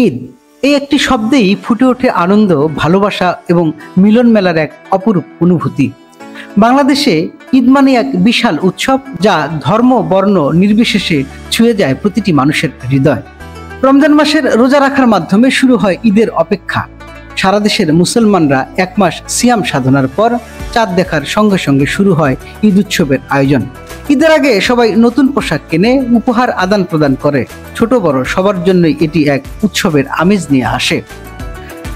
ঈদ এই একটি শব্দেই ফুটে ওঠে আনন্দ, ভালোবাসা এবং মিলন মেলার এক অপরূপ অনুভূতি। বাংলাদেশে ঈদ মানে এক বিশাল উৎসব, যা ধর্ম বর্ণ নির্বিশেষে ছুঁয়ে যায় প্রতিটি মানুষের হৃদয়। রমজান মাসের রোজা রাখার মাধ্যমে শুরু হয় ঈদের অপেক্ষা। সারা দেশের মুসলমানরা এক মাস সিয়াম সাধনার পর চাঁদ দেখার সঙ্গে সঙ্গে শুরু হয় ঈদ উৎসবের আয়োজন। ঈদের আগে সবাই নতুন পোশাক কেনে, উপহার আদান প্রদান করে। ছোট বড় সবার জন্যই এটি এক উৎসবের আমেজ নিয়ে আসে।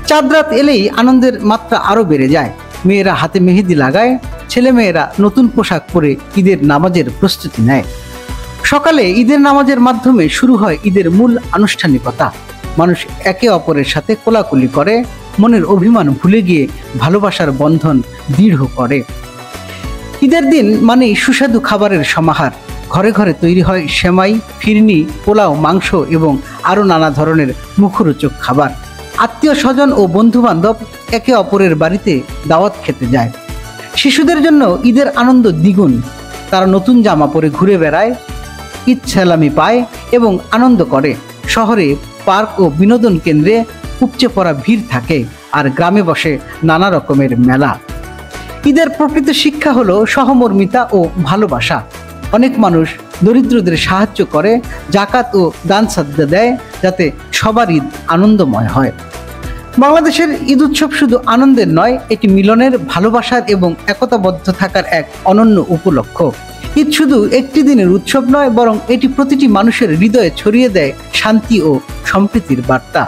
চাঁদ রাত এলেই আনন্দের মাত্রা আরো বেড়ে যায়। মেয়েরা হাতে মেহেদি লাগায়, ছেলেমেয়েরা নতুন পোশাক পরে ঈদের নামাজের প্রস্তুতি নেয়। সকালে ঈদের নামাজের মাধ্যমে শুরু হয় ঈদের মূল আনুষ্ঠানিকতা। মানুষ একে অপরের সাথে কোলাকুলি করে, মনের অভিমান ভুলে গিয়ে ভালোবাসার বন্ধন দৃঢ় করে। ঈদের দিন মানেই সুস্বাদু খাবারের সমাহার। ঘরে ঘরে তৈরি হয় সেমাই, ফিরনি, পোলাও, মাংস এবং আরও নানা ধরনের মুখরোচক খাবার। আত্মীয় স্বজন ও বন্ধু বান্ধব একে অপরের বাড়িতে দাওয়াত খেতে যায়। শিশুদের জন্য ঈদের আনন্দ দ্বিগুণ। তারা নতুন জামা পরে ঘুরে বেড়ায়, ঈদ সালামি পায় এবং আনন্দ করে। শহরে পার্ক ও বিনোদন কেন্দ্রে উপচে পড়া ভিড় থাকে, আর গ্রামে বসে নানা রকমের মেলা। ঈদের প্রকৃত শিক্ষা হলো সহমর্মিতা ও ভালোবাসা। অনেক মানুষ দরিদ্রদের সাহায্য করে, জাকাত ও দান সাদকা দেয়, যাতে সবার ঈদ আনন্দময় হয়। বাংলাদেশের ঈদ উৎসব শুধু আনন্দের নয়, এটি মিলনের, ভালোবাসার এবং একতাবদ্ধ থাকার এক অনন্য উপলক্ষ। ঈদ শুধু একটি দিনের উৎসব নয়, বরং এটি প্রতিটি মানুষের হৃদয়ে ছড়িয়ে দেয় শান্তি ও সম্প্রীতির বার্তা।